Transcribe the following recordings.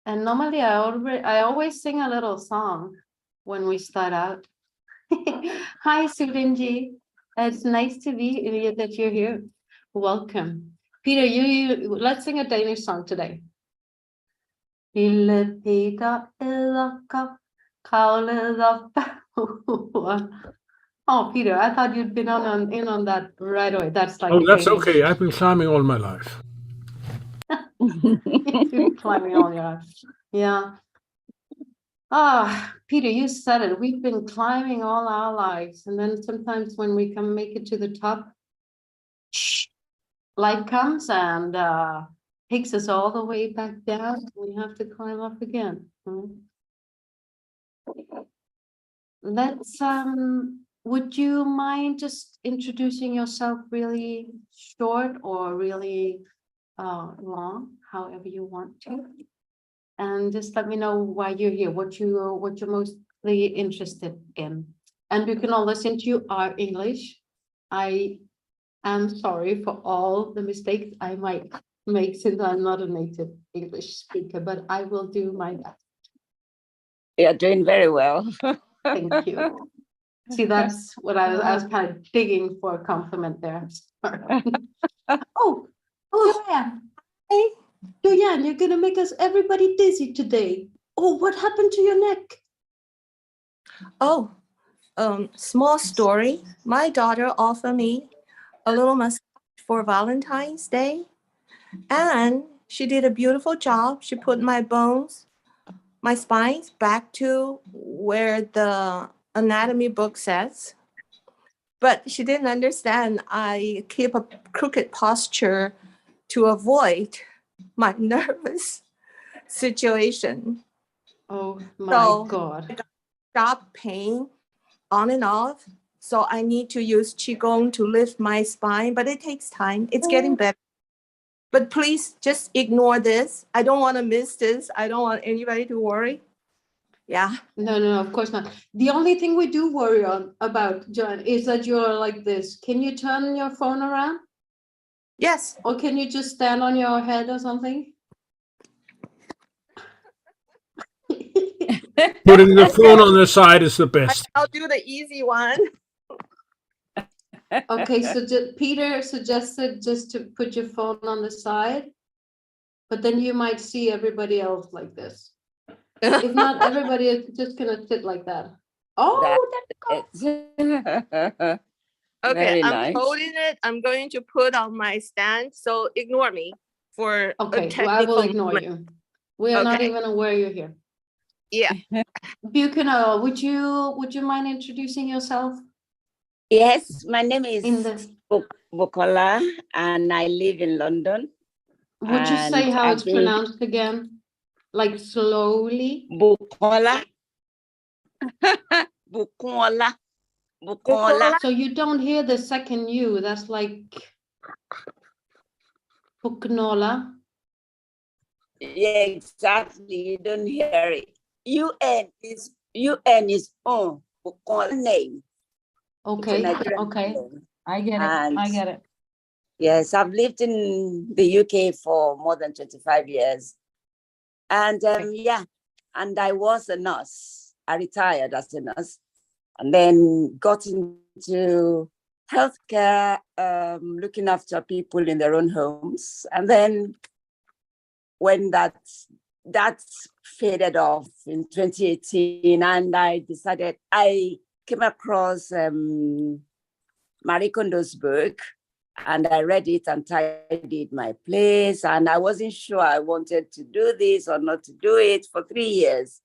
And normally I always sing a little song when we start out. Hi, Surinji. It's nice to be that you're here. Welcome. Peter, let's sing a Danish song today. Lille Peter edderkop kravlede op. Oh, Peter, I thought you'd been in on that right away. That's like that's Danish. okay. I've been climbing all my life. You've been climbing all your life. Yeah. Ah, Peter, you said it. We've been climbing all our lives. And then sometimes when we can make it to the top, life comes and takes us all the way back down. We have to climb up again. Let's would you mind just introducing yourself really short or really long, however you want to, and just let me know why you're here, what you're mostly interested in. And you can all listen to our English. I am sorry for all the mistakes I might make since I'm not a native English speaker, but I will do my best. You're doing very well. Thank you. See, that's what I was kind of digging for a compliment there. Oh, yeah. Hey, Joanne, you're gonna make us everybody dizzy today. Oh, what happened to your neck? Oh, small story. My daughter offered me a little massage for Valentine's Day, and she did a beautiful job. She put my bones, my spines back to where the anatomy book says. But she didn't understand I keep a crooked posture to avoid my nervous situation. Oh my God. Stop pain on and off. So I need to use Qigong to lift my spine, but it takes time. It's getting better. But please just ignore this. I don't want to miss this. I don't want anybody to worry. Yeah. No, of course not. The only thing we do worry about, John, is that you're like this. Can you turn your phone around? Yes. Or can you just stand on your head or something? Putting the phone on the side is the best. I'll do the easy one. Okay, so Peter suggested just to put your phone on the side, but then you might see everybody else like this. If not, everybody is just gonna sit like that. Oh, that's Okay, very I'm nice. holding it. I'm going to put on my stand. So ignore me for okay. a Well, I will technical ignore moment. you. We are not Okay. even aware you're here. Yeah. Buchanan, would you mind introducing yourself? Yes, my name is In the Bukola, and I live in London. would you say how it's pronounced again? Like slowly? Bukola. Bukola. Bukola. So you don't hear the second U. That's like Buknola. Yeah, exactly. You don't hear it. UN is on Bukola name. Okay. Okay. Name. I get it. I get it. Yes, I've lived in the UK for more than 25 years. And yeah, and I was a nurse. I retired as a nurse and then got into healthcare, looking after people in their own homes. And then when that faded off in 2018, and I decided, I came across Marie Kondo's book, and I read it and tidied my place. And I wasn't sure I wanted to do this or not to do it for 3 years.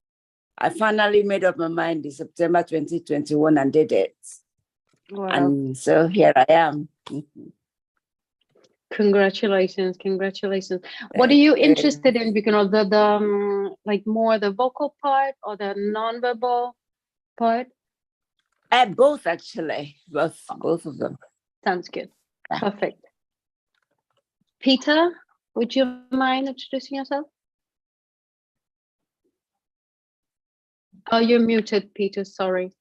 I finally made up my mind in September 2021 and did it. Wow. And so here I am. Congratulations. What are you interested in? Because the like more the vocal part or the nonverbal part? Both, actually. Both of them. Sounds good. Perfect. Peter, would you mind introducing yourself? Oh, you're muted, Peter. Sorry.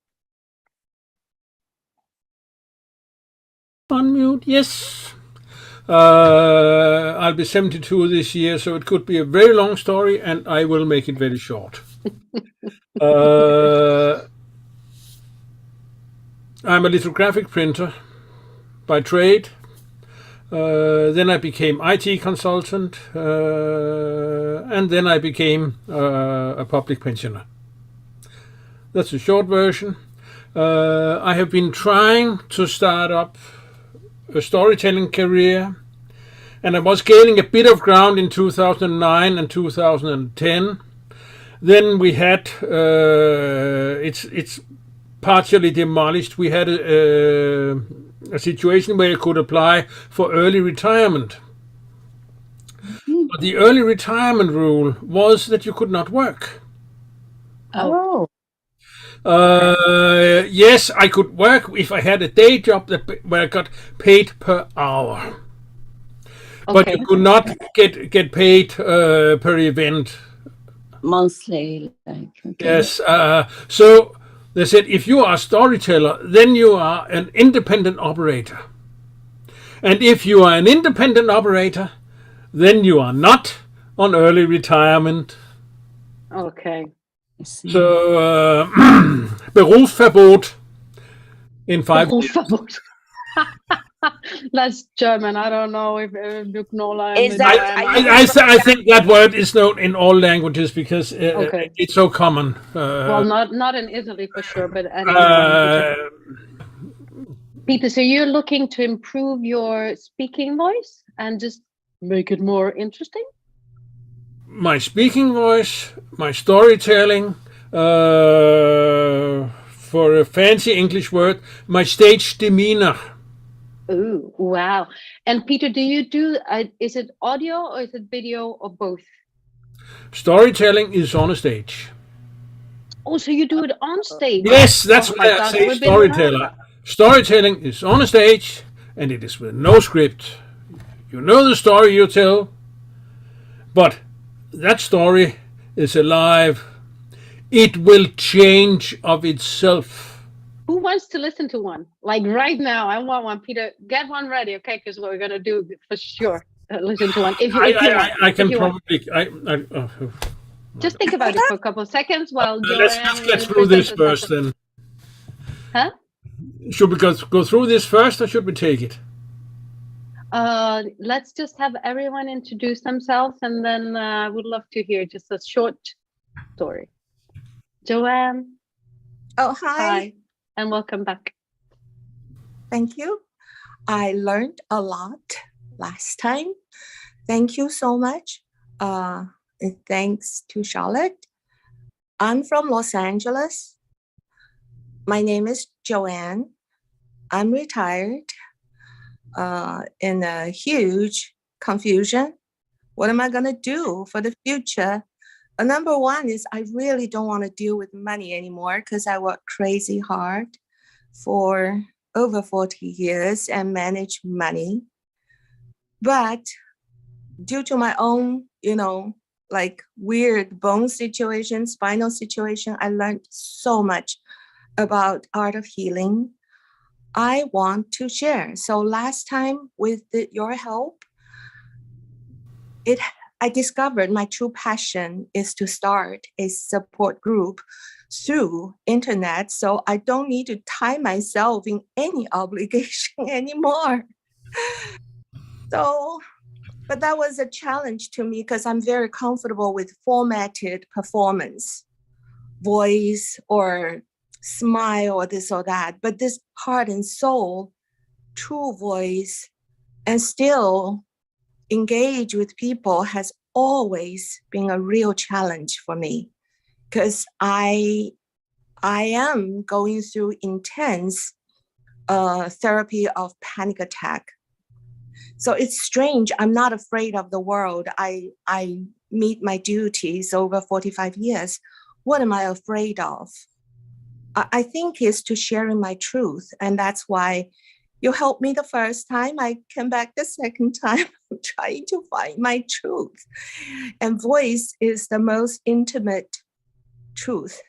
Unmute, yes. I'll be 72 this year, so it could be a very long story, and I will make it very short. I'm a lithographic printer by trade. Then I became IT consultant, and then I became a public pensioner. That's a short version. I have been trying to start up a storytelling career, and I was gaining a bit of ground in 2009 and 2010. Then we had it's partially demolished. We had a situation where you could apply for early retirement. But the early retirement rule was that you could not work. Oh. Yes, I could work if I had a day job where I got paid per hour. But you could not get paid per event. Monthly, like. Okay. Yes. So they said, if you are a storyteller, then you are an independent operator. And if you are an independent operator, then you are not on early retirement. Okay. So, Berufsverbot in 5 years. That's German. I don't know if Is that- I think that word is known in all languages because it's so common. Well, not in Italy for sure, but anyway. Peter, so you're looking to improve your speaking voice and just make it more interesting? My speaking voice, my storytelling, for a fancy English word, my stage demeanor. Ooh, wow. And Peter, do you do, is it audio or is it video or both? Storytelling is on a stage. Oh, so you do it on stage? Yes, that's why I say storyteller. Storytelling is on a stage, and it is with no script. You know the story you tell, but that story is alive. It will change of itself. Who wants to listen to one? Like right now, I want one. Peter, get one ready, okay? Because we're going to do for sure. Listen to one. If you want. I can probably... Just think about it for a couple of seconds while let's get through this first then. Huh? Should we go through this first, or should we take it? Let's just have everyone introduce themselves, and then I would love to hear just a short story. Joanne. Oh, hi. And welcome back. Thank you. I learned a lot last time. Thank you so much. And thanks to Charlotte. I'm from Los Angeles. My name is Joanne. I'm retired. In a huge confusion. What am I going to do for the future? Number one is I really don't want to deal with money anymore because I work crazy hard for over 40 years and manage money. But due to my own, like weird bone situation, spinal situation, I learned so much about art of healing. I want to share. So last time with your help, I discovered my true passion is to start a support group through internet. So I don't need to tie myself in any obligation anymore. So, but that was a challenge to me because I'm very comfortable with formatted performance, voice or smile or this or that, but this heart and soul, true voice, and still engage with people has always been a real challenge for me because I am going through intense therapy of panic attack. So it's strange. I'm not afraid of the world. I meet my duties over 45 years. What am I afraid of? I think is to sharing my truth. And that's why you helped me the first time. I came back the second time. I'm trying to find my truth. And voice is the most intimate truth.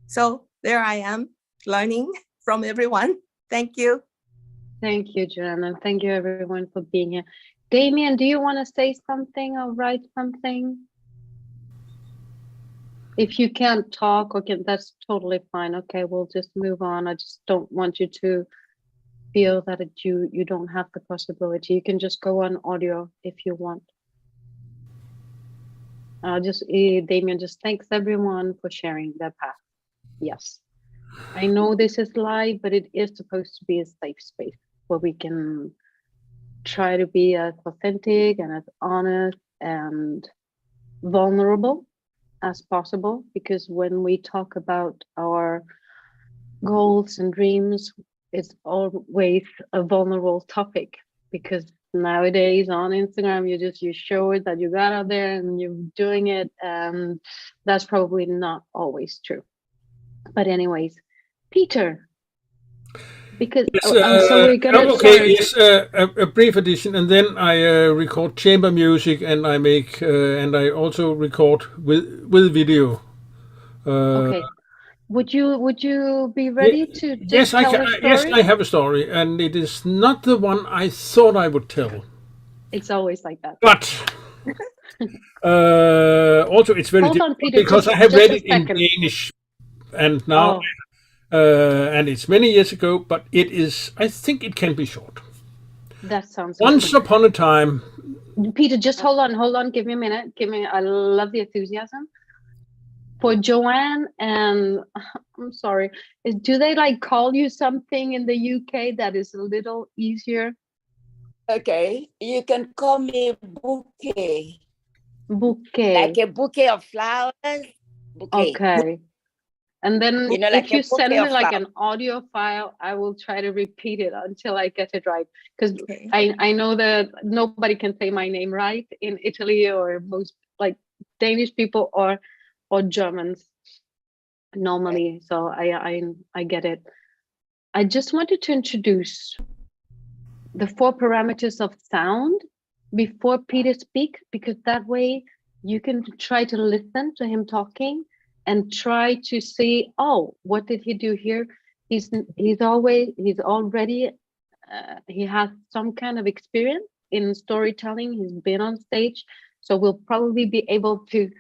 So there I am, learning from everyone. Thank you. Thank you, Joanna. Thank you, everyone, for being here. Damien, do you want to say something or write something? If you can't talk, okay, that's totally fine. Okay, we'll just move on. I just don't want you to feel that you don't have the possibility. You can just go on audio if you want. Damien, just thanks everyone for sharing their path. Yes, I know this is live, but it is supposed to be a safe space where we can try to be as authentic and as honest and vulnerable as possible, because when we talk about our goals and dreams, it's always a vulnerable topic, because nowadays on Instagram you show it that you got out there and you're doing it, and that's probably not always true. But anyways, Peter, because so we're gonna okay, start. yes, a brief addition, and then I record chamber music, and I make and I also record with video. Okay, would you be ready to just tell a story? Yes, I have a story, and it is not the one I thought I would tell. It's always like that. But also it's very Hold on, difficult Peter, because just- I have just read a it in second. Danish, and now and it's many years ago. But it is. I think it can be short. That sounds Once good. upon a time, Peter, just hold on. Give me a minute. I love the enthusiasm. For Joanne, and I'm sorry, do they like call you something in the UK that is a little easier? Okay, you can call me bouquet. Bouquet. Like a bouquet of flowers. Bouquet. Okay. And then You know, like if you a bouquet send me of like flowers. an audio file, I will try to repeat it until I get it right. Because Okay. I know that nobody can say my name right in Italy, or most like Danish people or Germans normally. So I get it. I just wanted to introduce the 4 parameters of sound before Peter speaks, because that way you can try to listen to him talking and try to see, oh, what did he do here? He has some kind of experience in storytelling. He's been on stage, so we'll probably be able to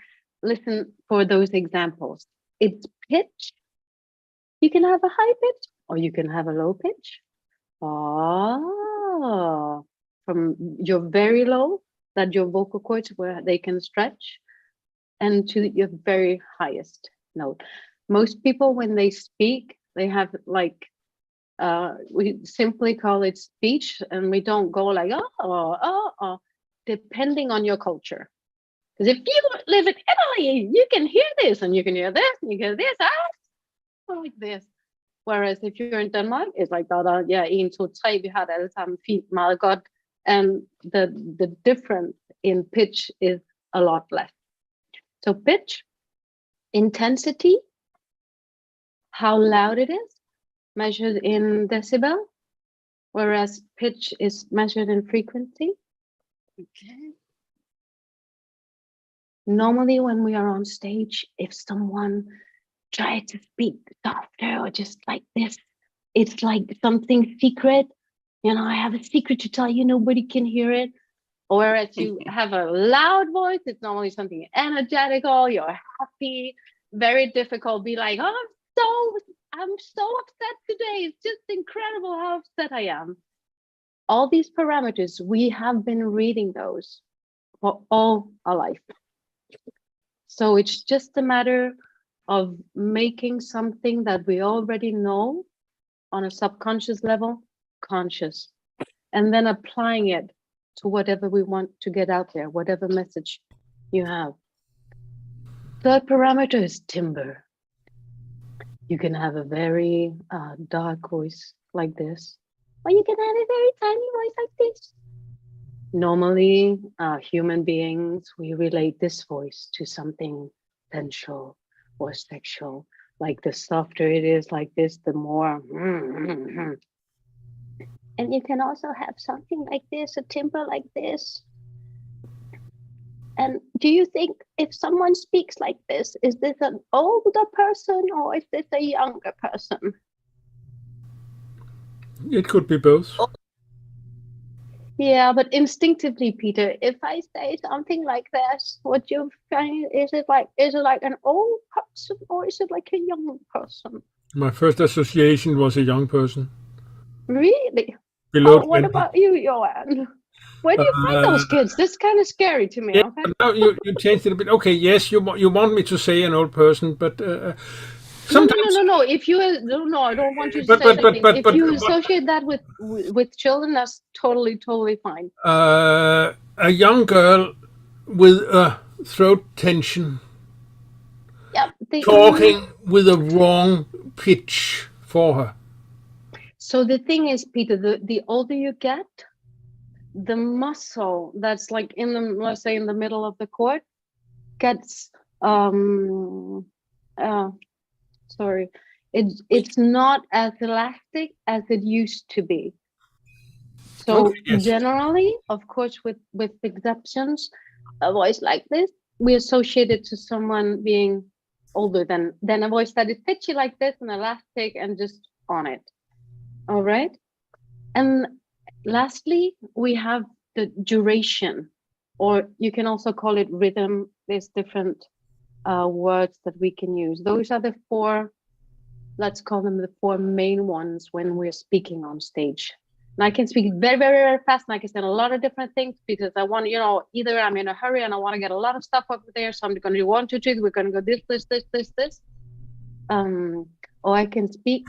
listen for those examples. It's pitch. You can have a high pitch or you can have a low pitch. From your very low, that your vocal cords where they can stretch, and to your very highest note. Most people, when they speak, they have like, we simply call it speech, and we don't go like, depending on your culture. Because if you live in Italy, you can hear this, and you can hear this, and you can hear this, like this. Whereas if you're in Denmark, it's like, 1, 2, 3, vi har det alle sammen fint, meget godt. And the difference in pitch is a lot less. So pitch, intensity, how loud it is, measured in decibel, whereas pitch is measured in frequency. Okay. Normally when we are on stage, if someone tries to speak softer or just like this, it's like something secret. You know, I have a secret to tell you, nobody can hear it. Or if you have a loud voice, it's normally something energetical, you're happy, very difficult. Be like, oh, I'm so upset today. It's just incredible how upset I am. All these parameters, we have been reading those for all our life. So it's just a matter of making something that we already know on a subconscious level conscious, and then applying it to whatever we want to get out there, whatever message you have. Third parameter is timbre. You can have a very dark voice like this, or you can have a very tiny voice like this. Normally, human beings, we relate this voice to something sensual or sexual. Like the softer it is like this, the more. And you can also have something like this, a timbre like this. And do you think if someone speaks like this, is this an older person or is this a younger person? it could be both. Yeah, but instinctively, Peter, if I say something like this, would you find is it like an old person or is it like a young person? My first association was a young person, Really? below Oh, what 20. about you, Johan? Where do you find those kids? This is kind of scary to me. Yeah, Okay. but now you changed it a bit. Okay, yes, you want me to say an old person, but No, sometimes, no. If you no, I don't want you to but say but but something. but If but, you but associate that with children, that's totally fine. a young girl with a throat tension, Yeah. talking with a wrong pitch for her. So the thing is, Peter, the older you get, the muscle that's like in the, let's say in the middle of the cord, gets sorry, it's not as elastic as it used to be. So Okay, yes. generally, of course, with exceptions, a voice like this, we associate it to someone being older than a voice that is pitchy like this and elastic and just on it. All right. And lastly, we have the duration, or you can also call it rhythm. There's different words that we can use. Those are the four, let's call them the four main ones when we're speaking on stage. And I can speak very fast, and I can say a lot of different things because I want, either I'm in a hurry and I want to get a lot of stuff up there, so I'm going to do 1, 2, 3. We're going to go this. Or I can speak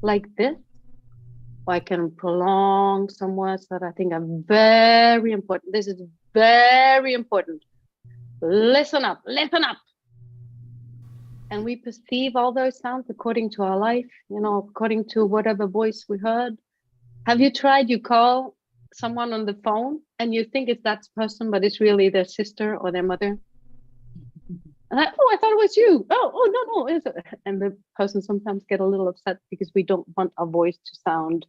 like this. Or I can prolong some words that I think are very important. This is very important. Listen up. And we perceive all those sounds according to our life, according to whatever voice we heard. Have you tried, you call someone on the phone and you think it's that person, but it's really their sister or their mother? And I thought it was you. Oh, no. And the person sometimes get a little upset because we don't want our voice to sound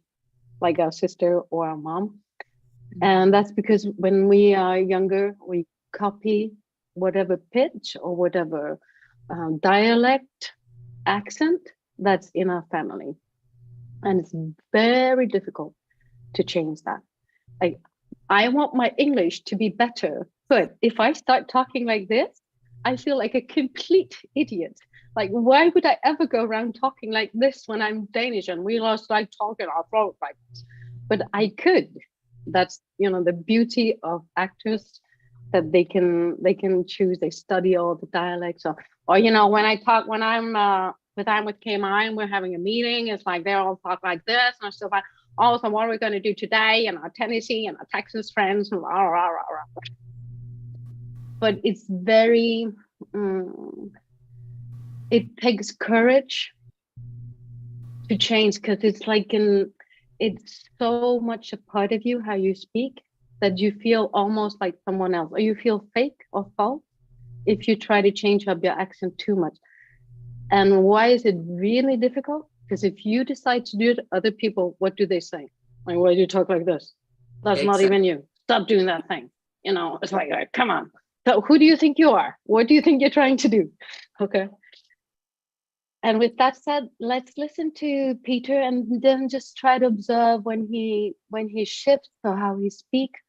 like our sister or our mom. And that's because when we are younger, we copy whatever pitch or whatever dialect, accent that's in our family. And it's very difficult to change that. I want my English to be better, but if I start talking like this, I feel like a complete idiot. Like, why would I ever go around talking like this when I'm Danish and we lost like talking our throat like this? But I could. That's the beauty of actors, that they can choose. They study all the dialects, or when I'm with KonMari and we're having a meeting, it's like they all talk like this, and I'm still like, oh, so what are we going to do today? And our Tennessee and our Texas friends, and rah, rah, rah, rah. But it's very, it takes courage to change, because it's like it's so much a part of you, how you speak, that you feel almost like someone else, or you feel fake or false if you try to change up your accent too much. And why is it really difficult? Because if you decide to do it, other people, what do they say? Like, why do you talk like this? That's not even you. Stop doing that thing. It's like, come on. So who do you think you are? What do you think you're trying to do? Okay. And with that said, let's listen to Peter and then just try to observe when he shifts, or how he speaks,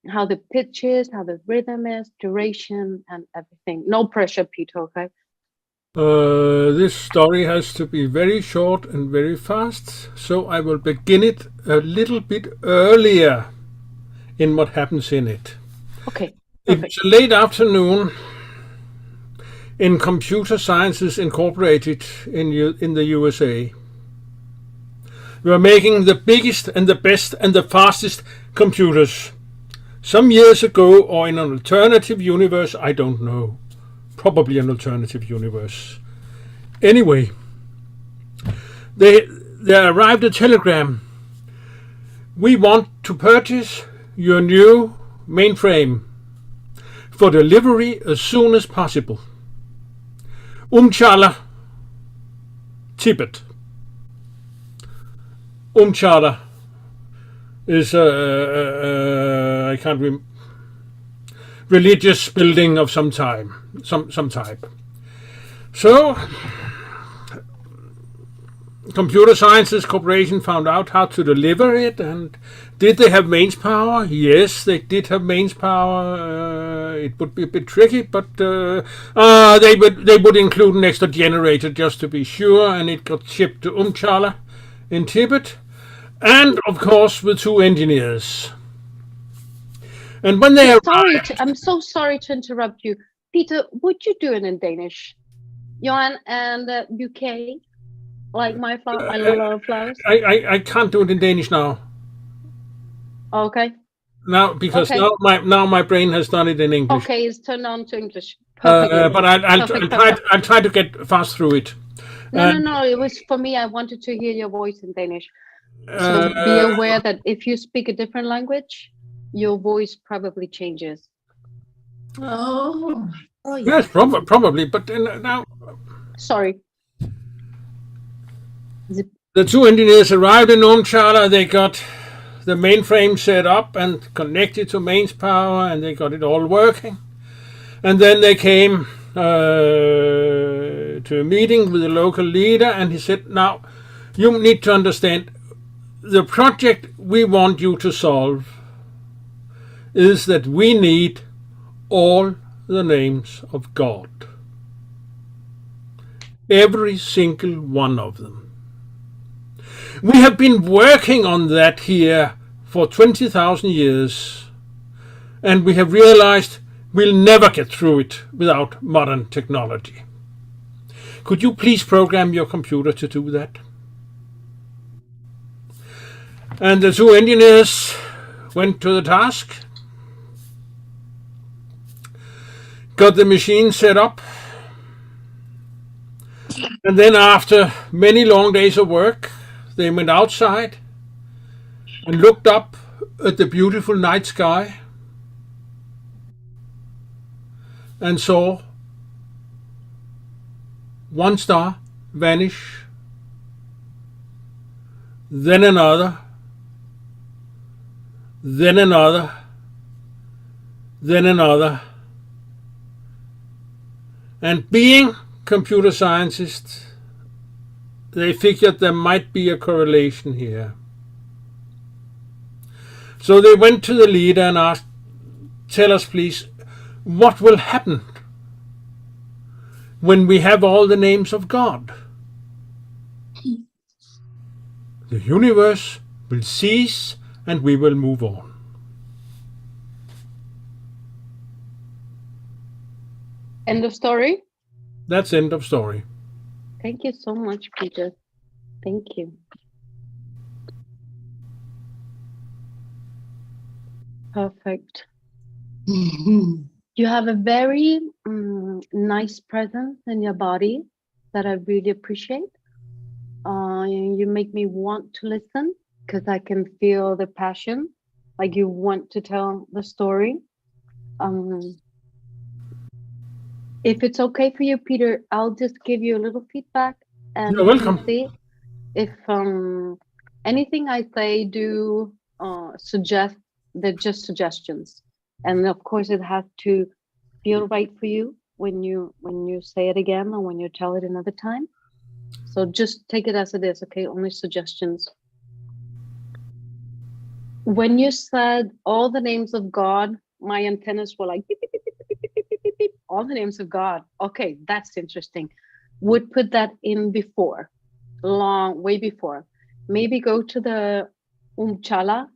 how the pitch is, how the rhythm is, duration, and everything. No pressure, Peter, okay? This story has to be very short and very fast, so I will begin it a little bit earlier in what happens in it. Okay. Perfect. It's a late afternoon in Computer Sciences Incorporated in the USA. We are making the biggest and the best and the fastest computers. Some years ago, or in an alternative universe, I don't know. Probably an alternative universe. Anyway, there arrived a telegram. We want to purchase your new mainframe for delivery as soon as possible. Umchala, Tibet. Umchala is I can't remember, religious building of some type. So Computer Sciences Corporation found out how to deliver it. And did they have mains power? Yes, they did have mains power. It would be a bit tricky, but they would include an extra generator just to be sure, and it got shipped to Umchala in Tibet, and of course with 2 engineers. And when they arrived, I'm so sorry to interrupt you. Peter, would you do it in Danish? Johan and UK, like my flower, I love flowers. I can't do it in Danish now. Okay. Now, because Okay. now my brain has done it in English. Okay, it's turned on to English. Perfect. But I'll try to get fast through it. No. It was for me. I wanted to hear your voice in Danish. So be aware that if you speak a different language, your voice probably changes. Oh yeah. Yes, probably. But now, Sorry. the 2 engineers arrived in Umchala. They got the mainframe set up and connected to mains power, and they got it all working. And then they came to a meeting with the local leader, and he said, now, you need to understand, the project we want you to solve is that we need all the names of God. Every single one of them. We have been working on that here for 20,000 years, and we have realized we'll never get through it without modern technology. Could you please program your computer to do that? And the 2 engineers went to the task, got the machine set up, and then after many long days of work, they went outside and looked up at the beautiful night sky and saw 1 star vanish, then another, then another, then another. And being computer scientists, they figured there might be a correlation here. So they went to the leader and asked, tell us please, what will happen when we have all the names of God? The universe will cease and we will move on. End of story. That's end of story. Thank you so much, Peter. Thank you. Perfect. You have a very nice presence in your body that I really appreciate. You make me want to listen because I can feel the passion, like you want to tell the story. If it's okay for you, Peter, I'll just give you a little feedback and You're welcome. see if anything I say do suggest, they're just suggestions. And of course it has to feel right for you when you say it again or when you tell it another time. So just take it as it is, okay? Only suggestions. When you said all the names of God, my antennas were like beep, beep, beep, beep, beep, beep, beep, beep, all the names of God. Okay, that's interesting. Would put that in before, way before. Maybe go to the Umchala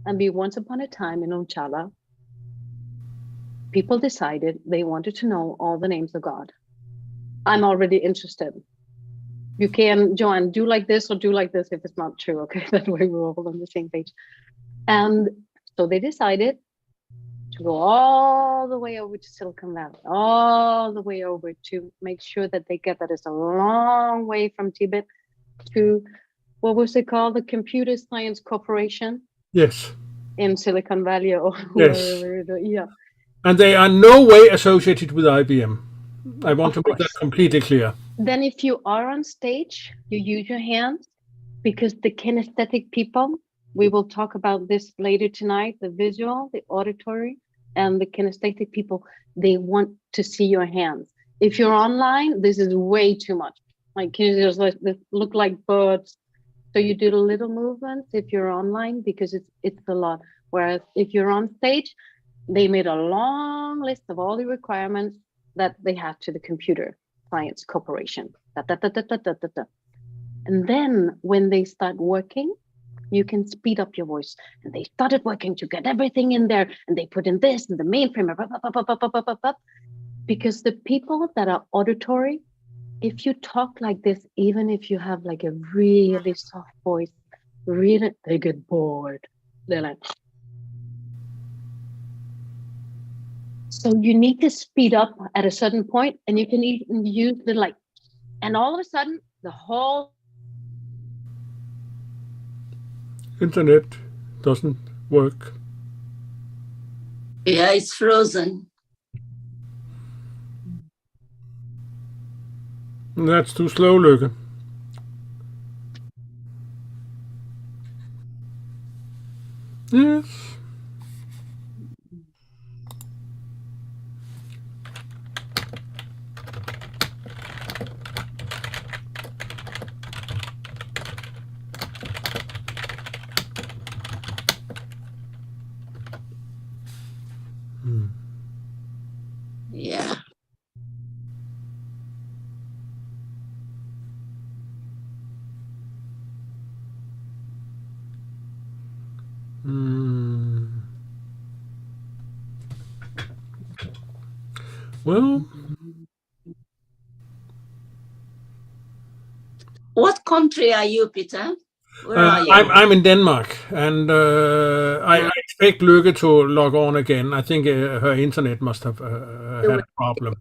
and be once upon a time in Umchala. People decided they wanted to know all the names of God. I'm already interested. You can, Joanne, do like this or do like this if it's not true, okay? That way we're all on the same page. And so they decided to go all the way over to Silicon Valley, all the way over to make sure that they get that it's a long way from Tibet to, what was it called? The Computer Science Corporation? Yes. In Silicon Valley or Yes. wherever, yeah. And they are no way associated with IBM. I want to make that completely clear. Then if you are on stage, you use your hands because the kinesthetic people, we will talk about this later tonight, the visual, the auditory, and the kinesthetic people, they want to see your hands. If you're online, this is way too much. Like you just like they look like birds. So you do the little movements if you're online because it's a lot. Whereas if you're on stage, they made a long list of all the requirements that they have to the computer science corporation. Da, da, da, da, da, da, da, da. And then when they start working, you can speed up your voice. And they started working to get everything in there. And they put in this and the mainframe. Because the people that are auditory, if you talk like this, even if you have like a really soft voice, really, they get bored. They're like, so you need to speed up at a certain point, and you can even use the like, and all of a sudden the whole Internet doesn't work. Yeah, it's frozen. That's too slow, Lykke. Yes. Yeah. Well, What country are you, Peter? Where are you? I'm in Denmark, and I expect Lykke to log on again. I think her internet must have had a problem.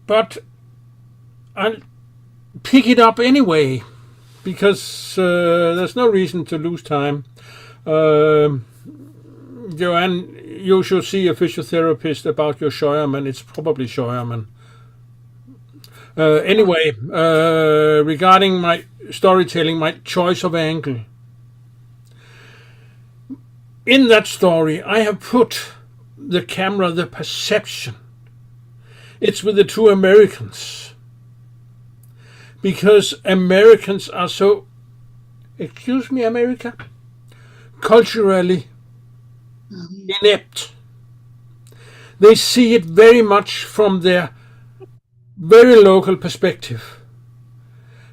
But I'll pick it up anyway, because there's no reason to lose time. Joanne, you should see a physiotherapist about your Scheuermann. It's probably Scheuermann. Anyway, regarding my storytelling, my choice of angle. In that story, I have put the camera, the perception. It's with the two Americans. Because Americans are so, excuse me, America, culturally inept. They see it very much from their very local perspective,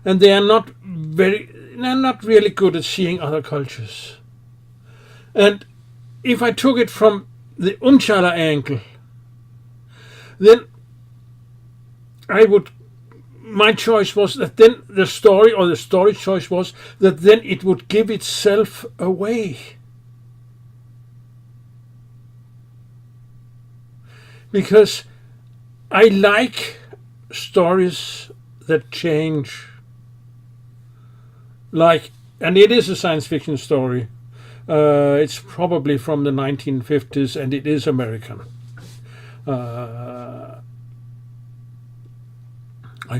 and they're not really good at seeing other cultures. And if I took it from the Umchala angle, then my choice was that then the story choice was that then it would give itself away. Because I like stories that change. Like, and it is a science fiction story. It's probably from the 1950s, and it is American. I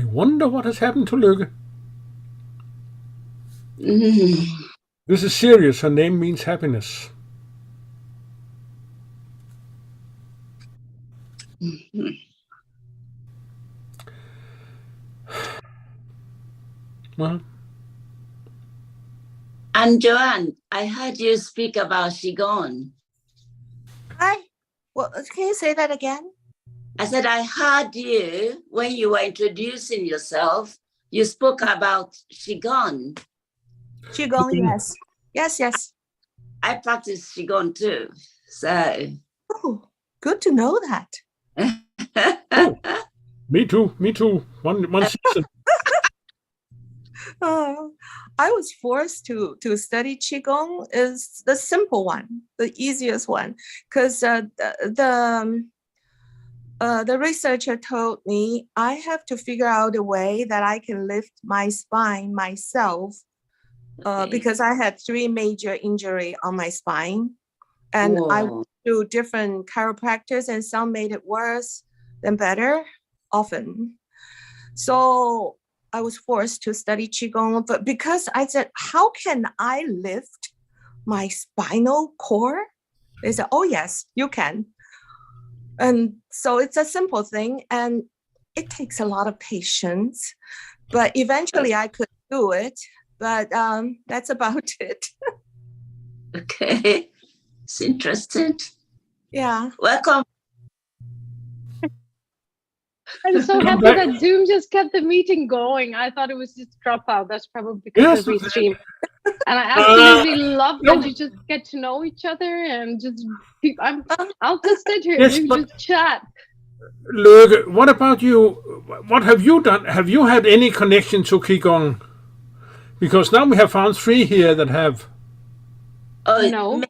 wonder what has happened to Lykke. This is serious. Her name means happiness. Well, And Joanne, I heard you speak about Qigong. Well, can you say that again? I said, I heard you when you were introducing yourself, you spoke about Qigong. Qigong, yes. Yes. I practice Qigong too. So. Oh, good to know that. me too. One season. I was forced to study Qigong. Is the simple one, the easiest one, because the researcher told me I have to figure out a way that I can lift my spine myself, because I had 3 major injuries on my spine, and I went to different chiropractors, and some made it worse than better, often. So I was forced to study Qigong, but because I said, how can I lift my spinal cord? They said, oh yes, you can. And so it's a simple thing. And it takes a lot of patience, but eventually I could do it. But that's about it. Okay, it's interesting. Yeah. Welcome. I'm so Come happy back. that Zoom just kept the meeting going. I thought it was just drop out. That's probably because Yes, of restream. And I absolutely love no. that you just get to know each other and just I'll just sit here Yes, and we but- just chat. Lykke, what about you? What have you done? Have you had any connection to Qigong? Because now we have found 3 here that have. Oh, No,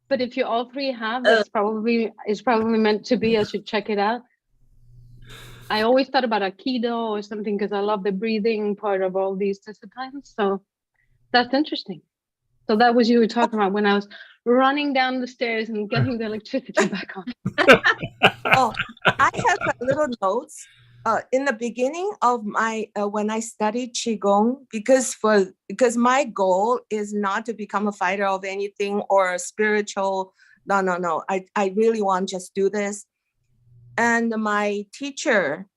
but if you all 3 have, it's probably meant to be. I should check it out. I always thought about Aikido or something because I love the breathing part of all these disciplines. So that's interesting. So that was you were talking about when I was running down the stairs and getting the electricity back on. Oh, I have a little notes. In the beginning of my when I studied Qigong, because my goal is not to become a fighter of anything or a spiritual. No. I really want to just do this. And my teacher,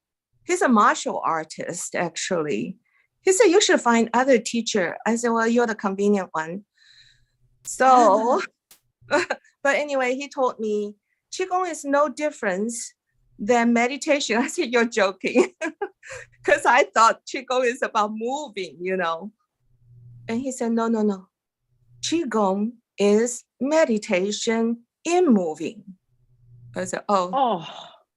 he's a martial artist, actually. He said, you should find other teacher. I said, well, you're the convenient one. So, but anyway, he told me, Qigong is no difference than meditation. I said, you're joking. Because I thought Qigong is about moving, And he said, no. Qigong is meditation in moving. I said, oh.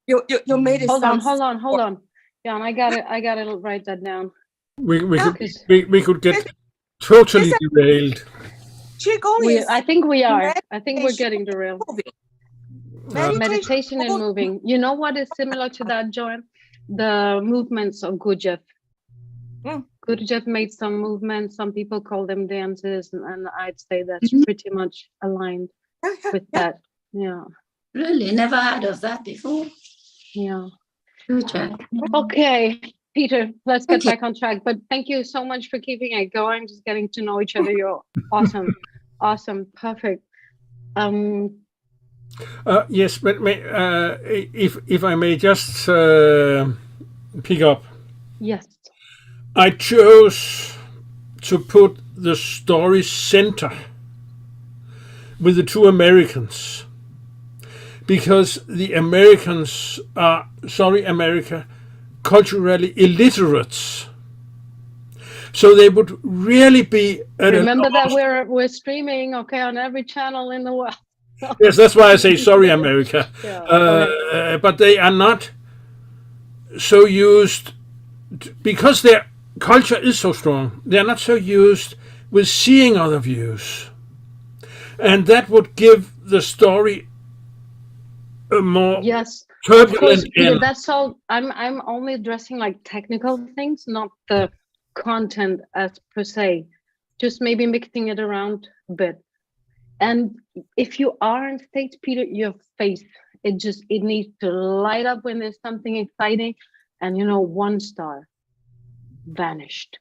You made it Hold sound. on. Yeah, and I gotta write that down. We could get totally derailed. Qigong is I think we are. I think we're getting derailed. moving. Meditation and moving. You know what is similar to that, Joanne? The movements of Gurdjieff. Gurdjieff made some movements. Some people call them dances, and I'd say that's pretty much aligned with that. Yeah. really? Never heard of that before. Yeah. Good job. Okay, Peter, let's get back on track. But thank you so much for keeping it going, just getting to know each other. You're awesome. Awesome. Perfect. Yes, but if I may just pick up. Yes. I chose to put the story center with the 2 Americans. Because the Americans are, sorry America, culturally illiterate. So they would really be Remember that we're streaming, okay, on every channel in the world. Yes, that's why I say sorry America. Yeah, but they are not so used, because their culture is so strong, they're not so used with seeing other views. And that would give the story a more turbulent end. That's all. I'm only addressing like technical things, not the content as per se, just maybe mixing it around a bit. And if you are on stage, Peter, your face, it needs to light up when there's something exciting. And 1 star vanished.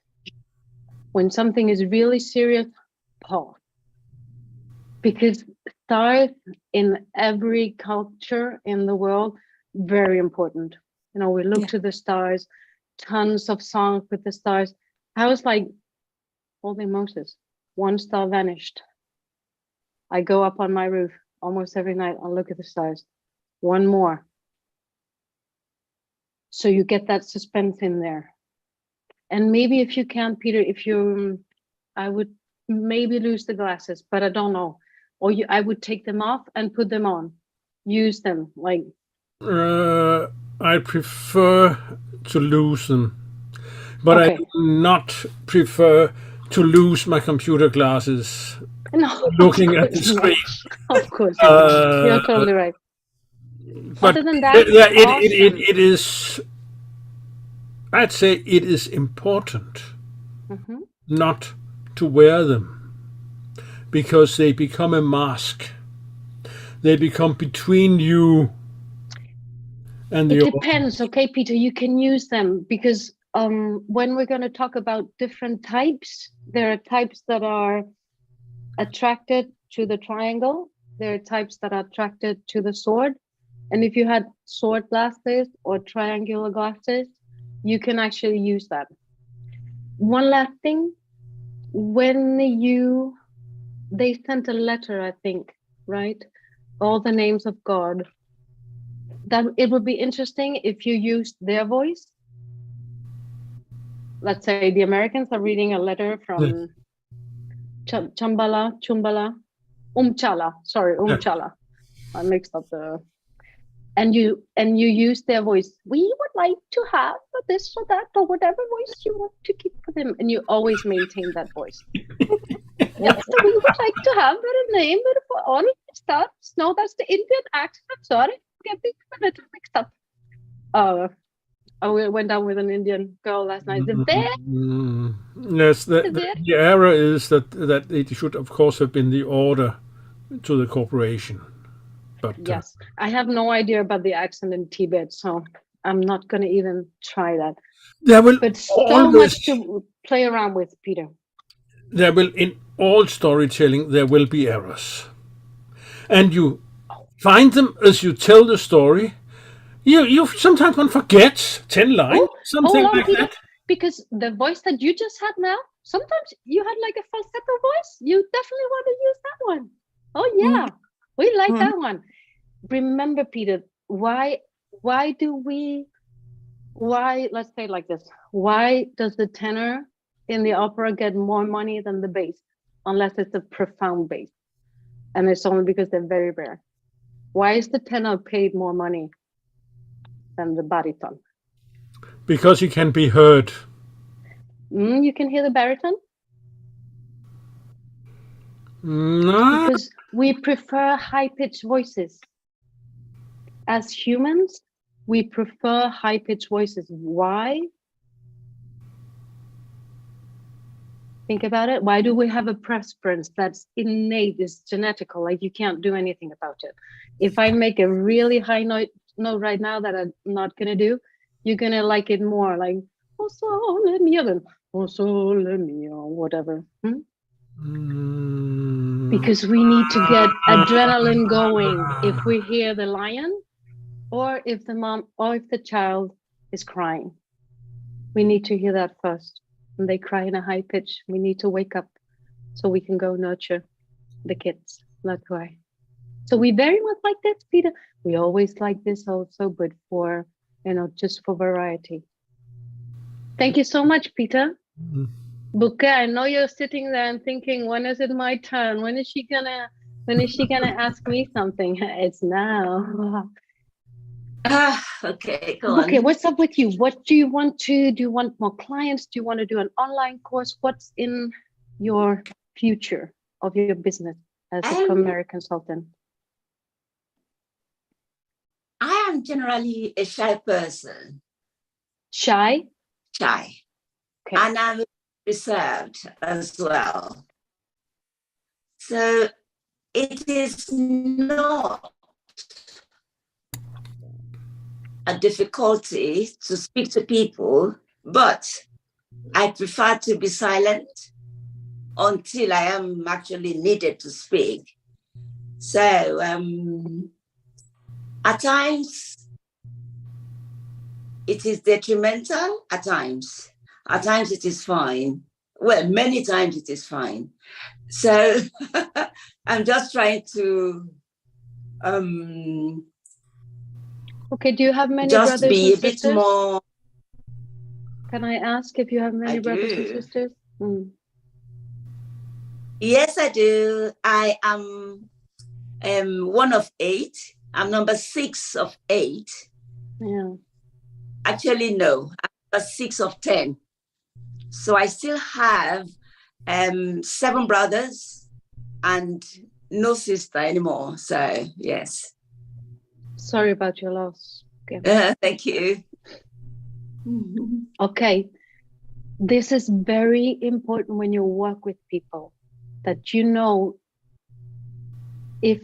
When something is really serious, pause. Because stars in every culture in the world, very important. We look to the stars, tons of songs with the stars. I was like, holy Moses, 1 star vanished. I go up on my roof almost every night and look at the stars. 1 more. So you get that suspense in there. And maybe if you can, Peter, I would maybe lose the glasses, but I don't know. Or I would take them off and put them on. Use them like. I prefer to lose them, but I do not prefer to lose my computer glasses. No, looking at the screen. Of course, you're totally right. But other than that, it is. I'd say it is important not to wear them, because they become a mask. They become between you and the. It depends, okay, Peter. You can use them because when we're going to talk about different types, there are types that are attracted to the triangle. There are types that are attracted to the sword. And if you had sword glasses or triangular glasses, you can actually use that. One last thing, when they sent a letter, I think, right? All the names of God. That it would be interesting if you used their voice. Let's say the Americans are reading a letter from Chumbala, Umchala. I mixed up the. And you use their voice. We would like to have this or that or whatever voice you want to keep for them, and you always maintain that voice. Yes, we would like to have a name for all stuff. No, that's the Indian accent. I'm sorry, getting a little mixed up. I went down with an Indian girl last night. Yes, the error is that it should, of course, have been the order to the corporation. But yes, I have no idea about the accent in Tibet, so I'm not going to even try that. There will but so much to play around with, Peter. There will, in all storytelling, there will be errors, and you find them as you tell the story. You sometimes one forgets 10 lines, something like Peter, that. Because the voice that you just had now, sometimes you had like a falsetto voice. You definitely want to use that one. Oh yeah, we like that one. Remember, Peter, why let's say it like this. Why does the tenor in the opera get more money than the bass? Unless it's a profound bass. And it's only because they're very rare. Why is the tenor paid more money than the baritone? Because he can be heard. You can hear the baritone? No. Because we prefer high-pitched voices. As humans, we prefer high-pitched voices. Why? Think about it. Why do we have a preference that's innate, is genetical, like you can't do anything about it? If I make a really high note right now that I'm not going to do, you're going to like it more, like, oh, sole mio, oh, sole mio, whatever. Because we need to get adrenaline going if we hear the lion, or if the mom, or if the child is crying. We need to hear that first. When they cry in a high pitch, we need to wake up so we can go nurture the kids, not cry. So we very much like this, Peter. We always like this also, but for, just for variety. Thank you so much, Peter. Buke, I know you're sitting there and thinking, when is it my turn? When is she gonna ask me something? It's now. Okay, go on. Okay, what's up with you? What do you want to do? You want more clients? Do you want to do an online course? What's in your future of your business as a KonMari consultant? I am generally a shy person. Shy? Shy. Okay. And I'm reserved as well. So it is not a difficulty to speak to people, but I prefer to be silent until I am actually needed to speak. So at times it is detrimental, at times it is fine. Well, many times it is fine. So I'm just trying to okay, do you have many just brothers be and a bit sisters? more. Can I ask if you have many brothers and sisters? Yes, I do. I am one of 8. I'm number 6 of 8. Yeah. Actually, no, I'm number 6 of 10. So I still have 7 brothers and no sister anymore. So yes. Sorry about your loss. Okay. Thank you. Okay. This is very important when you work with people, that if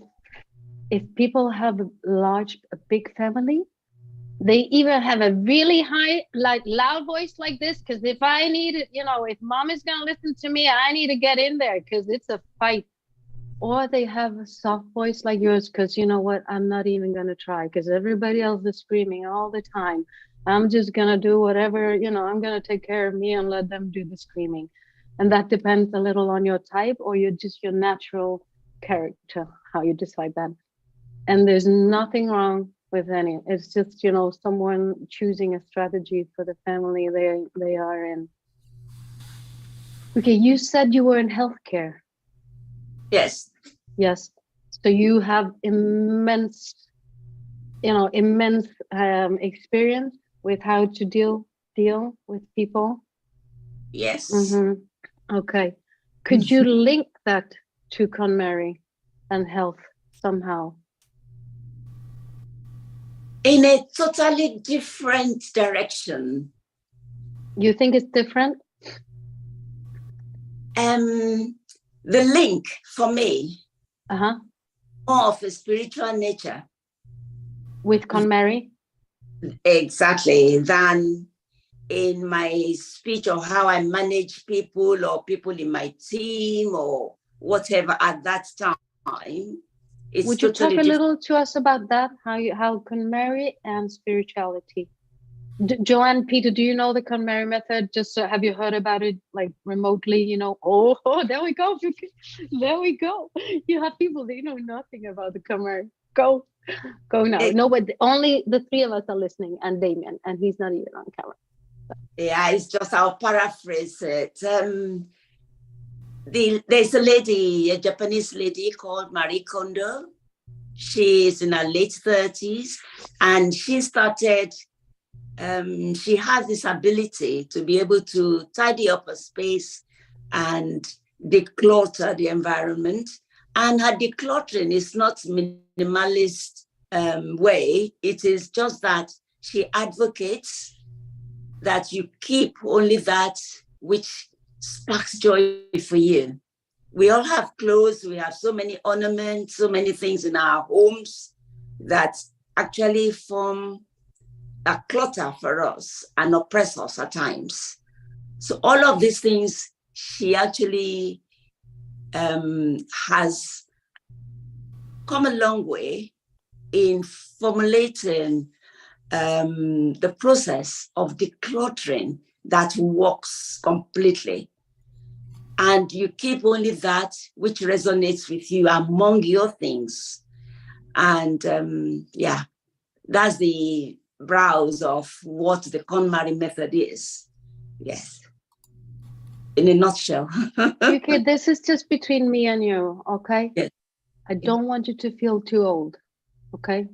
people have a big family, they either have a really high, like loud voice like this, because if I need it, if mom is gonna listen to me, I need to get in there because it's a fight. Or they have a soft voice like yours, because you know what, I'm not even gonna try because everybody else is screaming all the time. I'm just gonna do whatever, I'm gonna take care of me and let them do the screaming. And that depends a little on your type or your natural character, how you decide that. And there's nothing wrong with any. It's just, someone choosing a strategy for the family they are in. Okay, you said you were in healthcare. Yes. Yes. So you have immense experience with how to deal with people. Yes. Okay. Could you link that to KonMari and health somehow? In a totally different direction. You think it's different? The link for me, Uh-huh. more of a spiritual nature. With KonMari? Exactly, than in my speech or how I manage people or people in my team or whatever at that time. It's Would you totally talk a different. little to us about that? How KonMari and spirituality? Joanne, Peter, do you know the KonMari method? Just have you heard about it like remotely? Oh, there we go. There we go. You have people, they know nothing about the KonMari. Go now. No, but only the three of us are listening and Damien, and he's not even on camera. Yeah, it's just, I'll paraphrase it. There's a lady, a Japanese lady called Marie Kondo. She's in her late 30s, and she started, she has this ability to be able to tidy up a space and declutter the environment. And her decluttering is not minimalist way. It is just that she advocates that you keep only that which sparks joy for you. We all have clothes, we have so many ornaments, so many things in our homes that actually form a clutter for us and oppress us at times. So all of these things, she actually has come a long way in formulating the process of decluttering that works completely. And you keep only that which resonates with you among your things. And yeah, that's the browse of what the KonMari method is. Yes. In a nutshell. Okay, this is just between me and you, okay? Yes. I don't want you to feel too old, okay?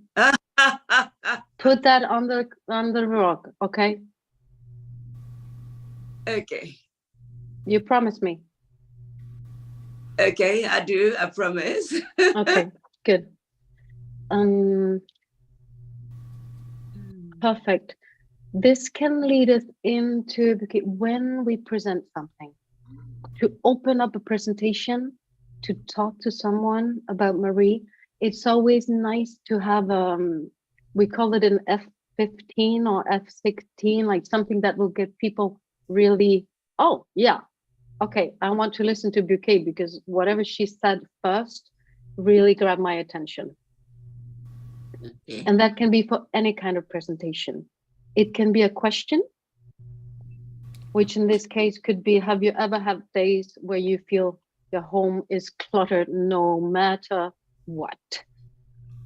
Put that on the rock, okay? Okay. You promise me. Okay, I do, I promise. Okay, good. Perfect. This can lead us into when we present something, to open up a presentation, to talk to someone about Marie. It's always nice to have we call it an F15 or F16, like something that will get people really, oh yeah, okay, I want to listen to Bouquet because whatever she said first really grabbed my attention. Okay. And that can be for any kind of presentation. It can be a question, which in this case could be, have you ever had days where you feel your home is cluttered no matter what?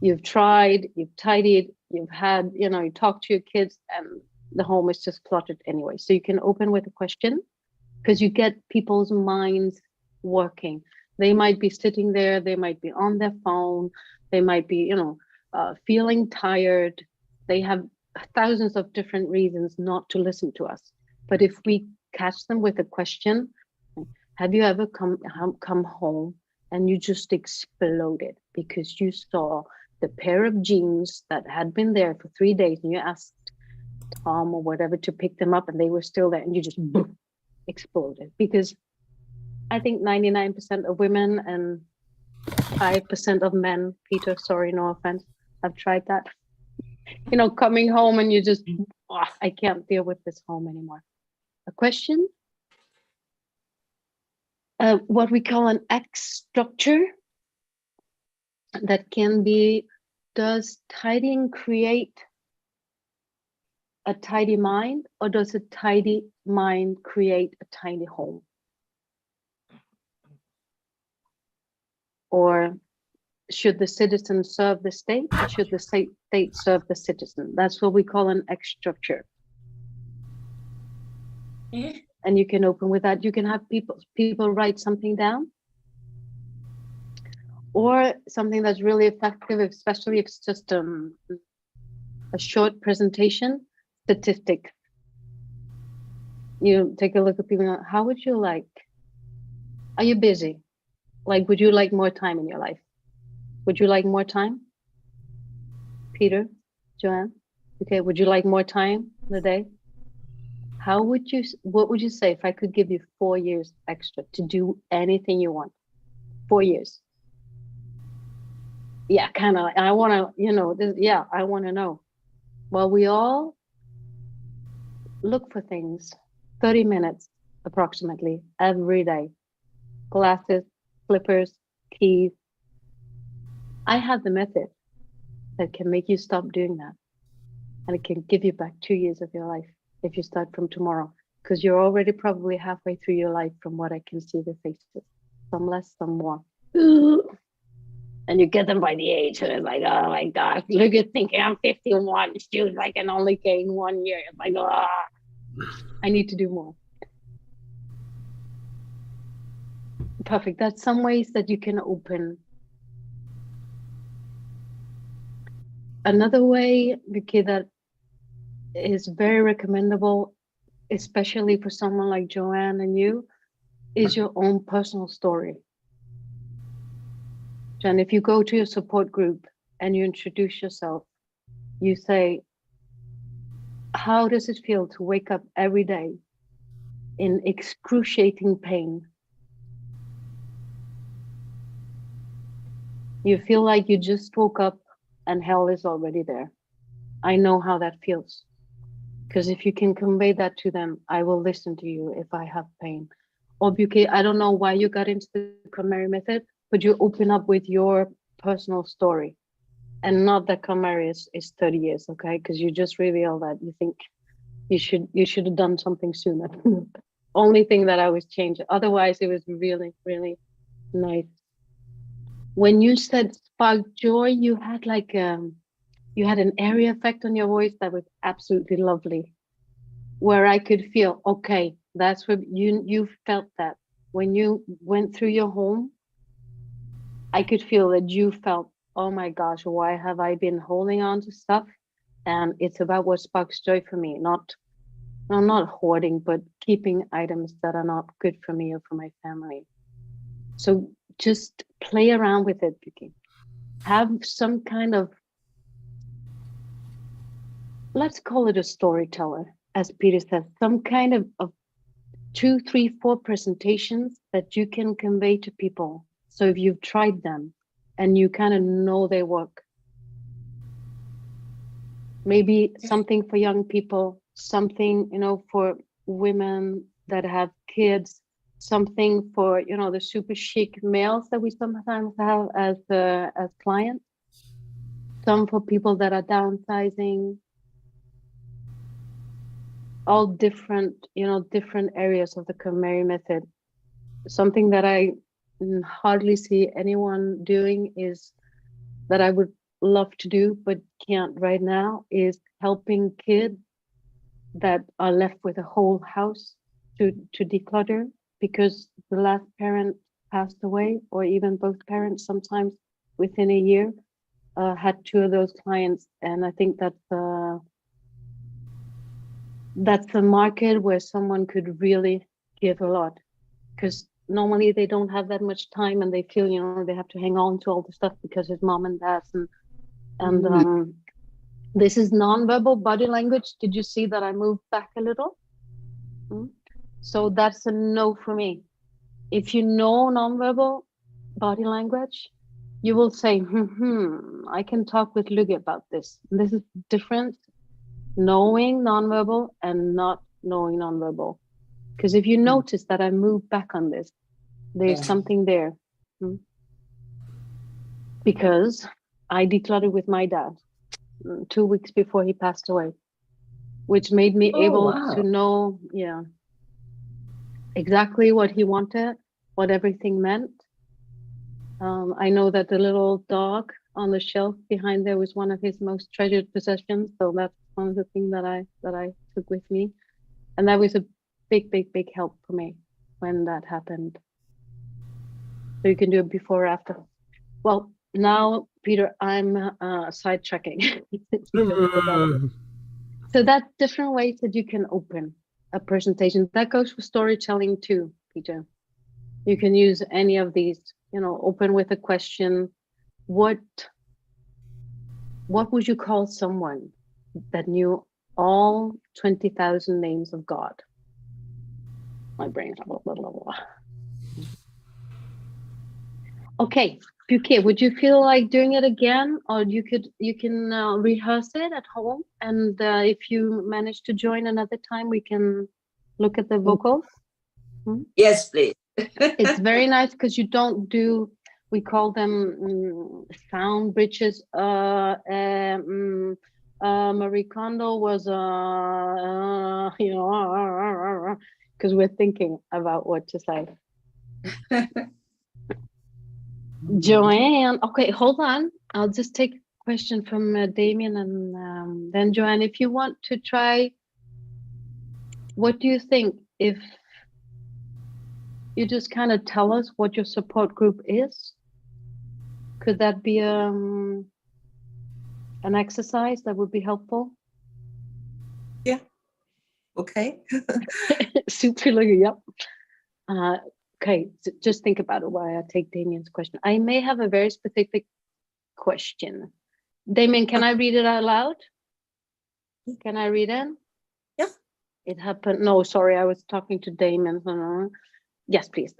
You've tried, you've tidied, you've had, you talk to your kids and the home is just cluttered anyway. So you can open with a question because you get people's minds working. They might be sitting there, they might be on their phone, they might be, feeling tired. They have thousands of different reasons not to listen to us. But if we catch them with a question, have you ever come home and you just exploded because you saw the pair of jeans that had been there for 3 days and you asked Tom or whatever to pick them up and they were still there and you just boom, exploded? Because I think 99% of women and 5% of men, Peter, sorry, no offense, have tried that. Coming home and you just, I can't deal with this home anymore. A question? What we call an X structure that can be, does tidying create a tidy mind, or does a tidy mind create a tiny home? Or should the citizen serve the state, or should the state serve the citizen? That's what we call an X structure. And you can open with that. You can have people write something down, or something that's really effective, especially if it's just a short presentation, statistic. You take a look at people, how would you like, are you busy? Like, would you like more time in your life? Would you like more time? Peter, Joanne, okay, would you like more time in the day? What would you say if I could give you 4 years extra to do anything you want? 4 years. Yeah, kind of, I want to, yeah, I want to know. Well, we all look for things 30 minutes approximately every day. Glasses, slippers, keys. I have the method that can make you stop doing that. And it can give you back 2 years of your life if you start from tomorrow, because you're already probably halfway through your life from what I can see the faces. Some less, some more. And you get them by the age, and it's like, oh my gosh, look at thinking I'm 51. Shoot, I can only gain 1 year. It's like, I need to do more. Perfect. That's some ways that you can open. Another way, Lykke, that is very recommendable, especially for someone like Joanne and you, is your own personal story. Jen, if you go to your support group and you introduce yourself, you say, how does it feel to wake up every day in excruciating pain? You feel like you just woke up and hell is already there. I know how that feels. Because if you can convey that to them, I will listen to you if I have pain. Or Lykke, I don't know why you got into the KonMari method, but you open up with your personal story. And not that KonMari is 30 years, okay? Because you just reveal that you think you should have done something sooner. Only thing that I was changing. Otherwise, it was really, really nice. When you said spark joy, you had like you had an area effect on your voice that was absolutely lovely, where I could feel, okay, that's what you felt that when you went through your home. I could feel that you felt, oh my gosh, why have I been holding on to stuff? And it's about what sparks joy for me, not hoarding, but keeping items that are not good for me or for my family. So just play around with it, Lykke. Have some kind of, let's call it a storyteller, as Peter said, some kind of 2, 3, 4 presentations that you can convey to people. So if you've tried them and you kind of know they work, maybe something for young people, something, for women that have kids, something for, the super chic males that we sometimes have as clients, some for people that are downsizing, all different, different areas of the KonMari method. Something that I hardly see anyone doing is that I would love to do but can't right now is helping kids that are left with a whole house to declutter because the last parent passed away, or even both parents sometimes within a year. Had 2 of those clients, and I think that's a market where someone could really give a lot, because normally they don't have that much time and they feel, they have to hang on to all the stuff because his mom and dad and this is nonverbal body language. Did you see that I moved back a little? So that's a no for me. If you know nonverbal body language, you will say, I can talk with Lykke about this. This is different, knowing nonverbal and not knowing nonverbal. Because if you notice that I moved back on this, there's something there. Because I decluttered with my dad 2 weeks before he passed away. which made me Oh, able wow. to know, yeah, exactly what he wanted, what everything meant. I know that the little dog on the shelf behind there was one of his most treasured possessions. So that's one of the things that I took with me. And that was a big, big, big help for me when that happened. So you can do it before or after. Well, now, Peter, I'm sidetracking. So that's different ways that you can open a presentation. That goes for storytelling too, Peter. You can use any of these, you know, open with a question. What would you call someone that knew all 20,000 names of God? My brain, blah, blah, blah, blah. Okay, Buke, would you feel like doing it again, or you can rehearse it at home, and if you manage to join another time, we can look at the vocals. Yes, please. It's very nice because you don't do, we call them sound bridges. Marie Kondo was you know, because we're thinking about what to say. Joanne, okay, hold on. I'll just take a question from Damien, and then Joanne, if you want to try, what do you think if you just kind of tell us what your support group is? Could that be an exercise that would be helpful? Yeah. Okay. Super, yep. Okay, so just think about it while I take Damien's question. I may have a very specific question. Damien, can I read it out loud? Can I read it? Yeah. It happened. No, sorry, I was talking to Damien. Yes, please.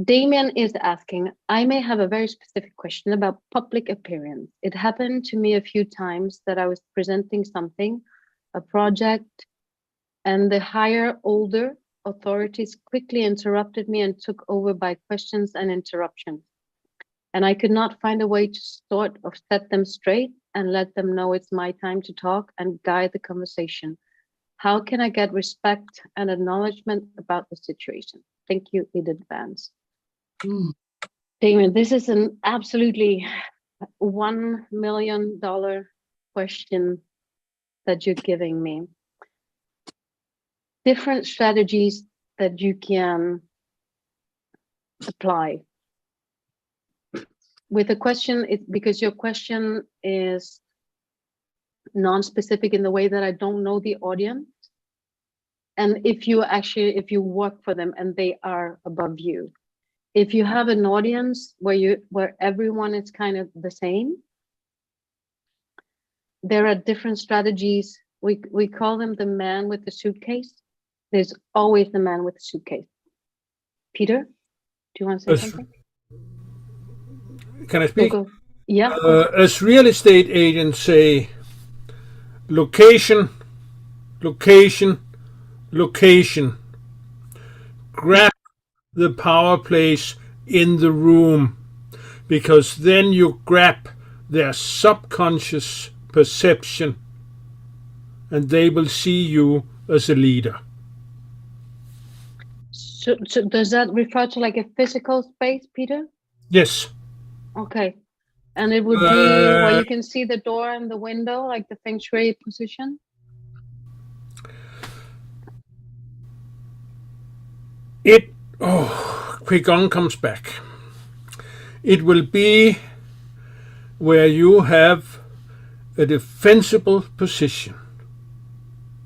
Damien is asking, I may have a very specific question about public appearance. It happened to me a few times that I was presenting something, a project, and the higher, older authorities quickly interrupted me and took over by questions and interruptions. And I could not find a way to sort of set them straight and let them know it's my time to talk and guide the conversation. How can I get respect and acknowledgement about the situation? Thank you in advance. Damien, this is an absolutely $1 million question that you're giving me. Different strategies that you can apply. With a question, it's because your question is non-specific in the way that I don't know the audience. And if you work for them and they are above you, if you have an audience where everyone is kind of the same, there are different strategies. We call them the man with the suitcase. There's always the man with the suitcase. Peter, do you want to say something? Can I speak? Go. Yeah. As real estate agents say, location, location, location. Grab the power place in the room, because then you grab their subconscious perception and they will see you as a leader. So does that refer to like a physical space, Peter? Yes. Okay. And it would be where you can see the door and the window, like the feng shui position? Qui-Gon comes back. It will be where you have a defensible position.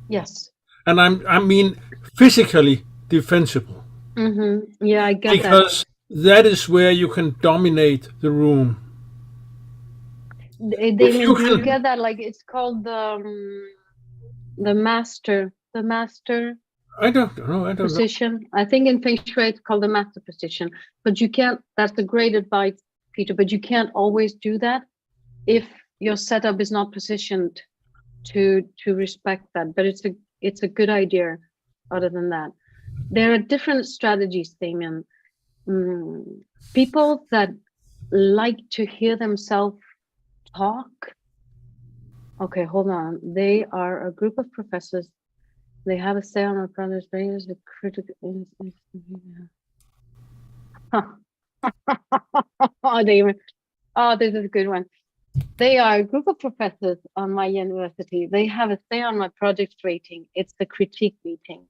Yes. And I mean physically defensible. Yeah, I get that. Because that is where you can dominate the room. Damien, do you get that? Like it's called the master I don't know. position. I think in feng shui it's called the master position. But you can't. That's a great advice, Peter. But you can't always do that if your setup is not positioned to respect that. But it's a good idea. Other than that, there are different strategies, Damien. People that like to hear themselves talk. Okay, hold on. They are a group of professors They have a say on our brother's race, a critical. Oh, Damon. Oh, this is a good one. They are a group of professors on my university. They have a say on my project rating. It's the critique meeting.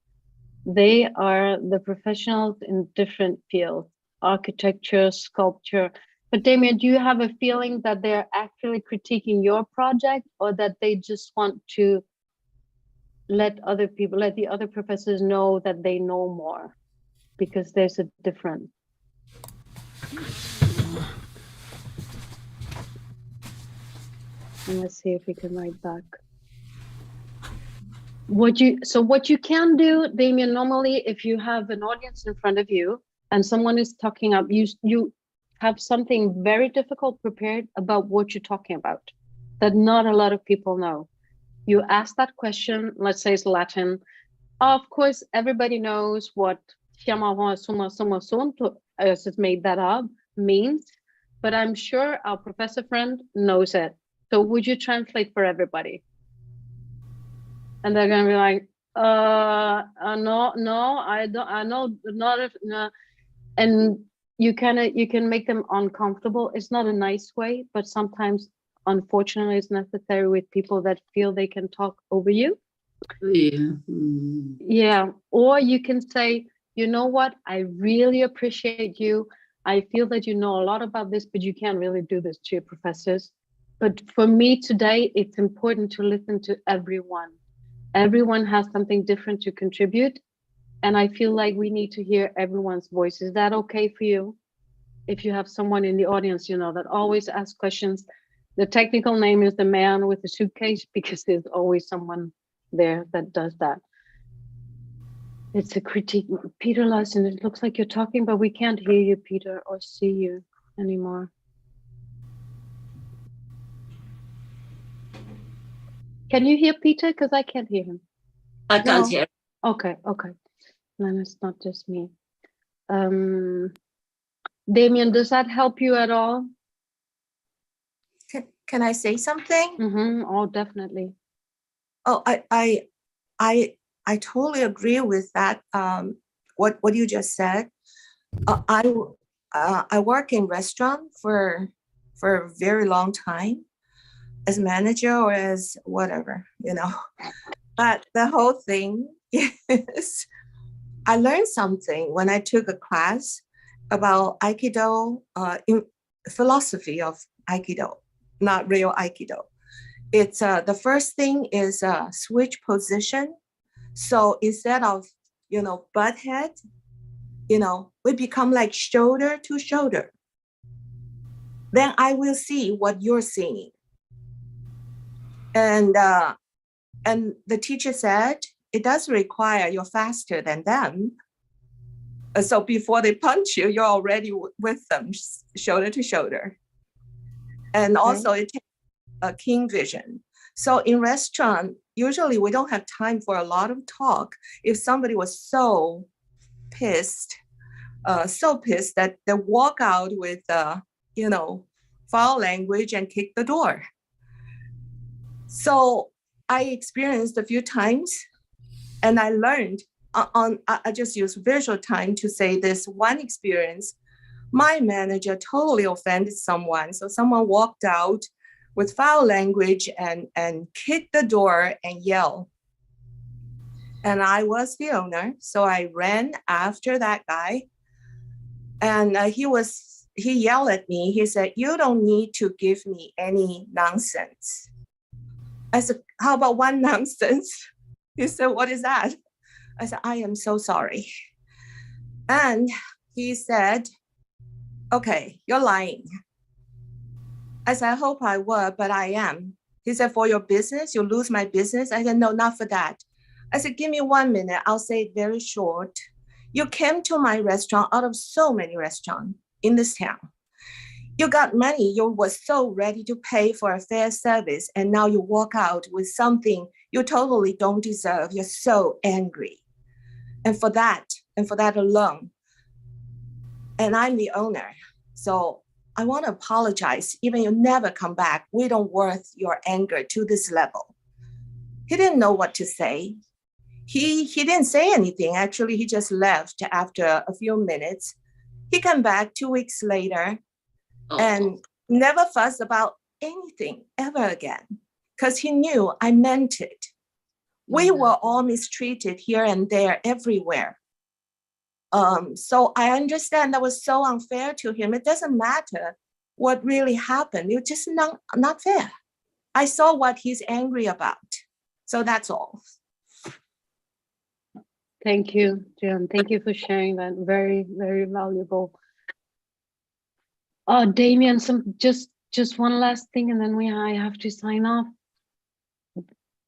They are the professionals in different fields, architecture, sculpture. But Damien, do you have a feeling that they're actually critiquing your project, or that they just want to let the other professors know that they know more? Because there's a difference. And let's see if we can write back. What you can do, Damien, normally if you have an audience in front of you and someone is talking up, you have something very difficult prepared about what you're talking about that not a lot of people know. You ask that question, let's say it's Latin. Of course, everybody knows what just made that up means, but I'm sure our professor friend knows it. So would you translate for everybody? And they're gonna be like, no, I don't, I know, not if, no. And you can make them uncomfortable. It's not a nice way, but sometimes, unfortunately, it's necessary with people that feel they can talk over you. Yeah. Yeah, or you can say, you know what, I really appreciate you. I feel that you know a lot about this, but you can't really do this to your professors. But for me today, it's important to listen to everyone. Everyone has something different to contribute. And I feel like we need to hear everyone's voice. Is that okay for you? If you have someone in the audience, you know, that always asks questions. The technical name is the man with the suitcase, because there's always someone there that does that. It's a critique. Peter Larson, it looks like you're talking, but we can't hear you, Peter, or see you anymore. Can you hear Peter? Because I can't hear him. I can't hear. Okay. Then it's not just me. Damien, does that help you at all? Can I say something? Oh, definitely. Oh, I totally agree with that. What you just said. I work in restaurant for a very long time as manager or as whatever, you know. But the whole thing is, I learned something when I took a class about Aikido, in philosophy of Aikido, not real Aikido. It's the first thing is switch position. So instead of, you know, butt head, you know, we become like shoulder to shoulder. Then I will see what you're seeing. And the teacher said, it does require you're faster than them. So before they punch you, you're already with them, shoulder to shoulder. And also it takes a keen vision. So in restaurant, usually we don't have time for a lot of talk. If somebody was so pissed that they walk out with, you know, foul language and kick the door. So I experienced a few times, and I learned I just use visual time to say this one experience. My manager totally offended someone. So someone walked out with foul language and kicked the door and yelled. And I was the owner. So I ran after that guy. And he yelled at me. He said, "You don't need to give me any nonsense." I said, "How about one nonsense?" He said, "What is that?" I said, "I am so sorry." And he said, "Okay, you're lying." I said, "I hope I were, but I am." He said, "For your business, you lose my business?" I said, "No, not for that." I said, "Give me 1 minute. I'll say it very short. You came to my restaurant out of so many restaurants in this town. You got money. You were so ready to pay for a fair service. And now you walk out with something you totally don't deserve. You're so angry. And for that alone, and I'm the owner. So I want to apologize. Even you never come back, we don't worth your anger to this level." He didn't know what to say. he didn't say anything. Actually, he just left after a few minutes. He came back 2 weeks later and never fussed about anything ever again, because he knew I meant it. We were all mistreated here and there, everywhere. So I understand that was so unfair to him. It doesn't matter what really happened. It was just not fair. I saw what he's angry about. So that's all. Thank you, Jan. Thank you for sharing that. Very, very valuable. Oh, Damien, just one last thing, and then I have to sign off.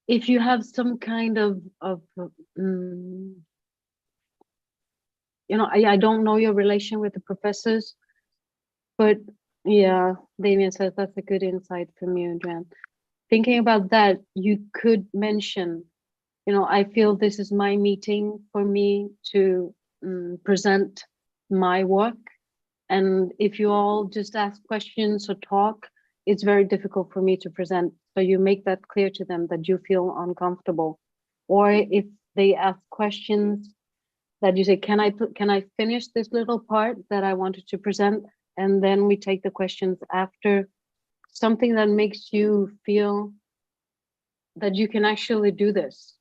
If you have some kind of I don't know your relation with the professors, but yeah, Damien says that's a good insight from you, Jan. Thinking about that, you could mention, I feel this is my meeting for me to present my work. And if you all just ask questions or talk, it's very difficult for me to present. So you make that clear to them that you feel uncomfortable. Or if they ask questions, that you say, can I finish this little part that I wanted to present? And then we take the questions after. Something that makes you feel that you can actually do this.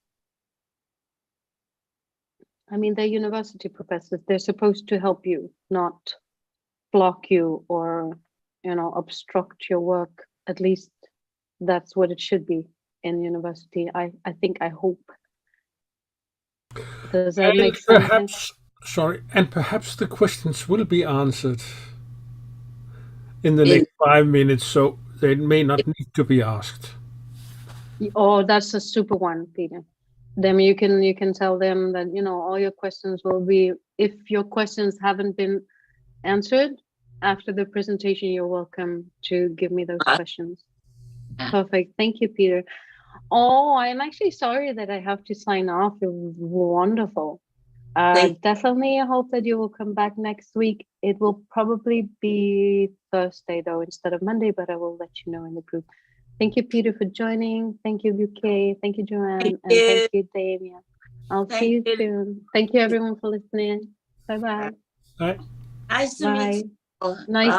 I mean, they're university professors. They're supposed to help you, not block you or, obstruct your work. At least that's what it should be in university. I hope. Does that make sense? And perhaps the questions will be answered in the next 5 minutes, so they may not need to be asked. Oh, that's a super one, Peter. Then you can tell them that, all your questions will be, if your questions haven't been answered after the presentation, you're welcome to give me those questions. Perfect. Thank you, Peter. Oh, I'm actually sorry that I have to sign off. It was wonderful. Definitely, I hope that you will come back next week. It will probably be Thursday, though, instead of Monday, but I will let you know in the group. Thank you, Peter, for joining. Thank you, UK. Thank you, Joanne. And thank you, Damien. I'll see you soon. Thank you, everyone, for listening. Bye-bye. Bye. Nice to meet you. Nice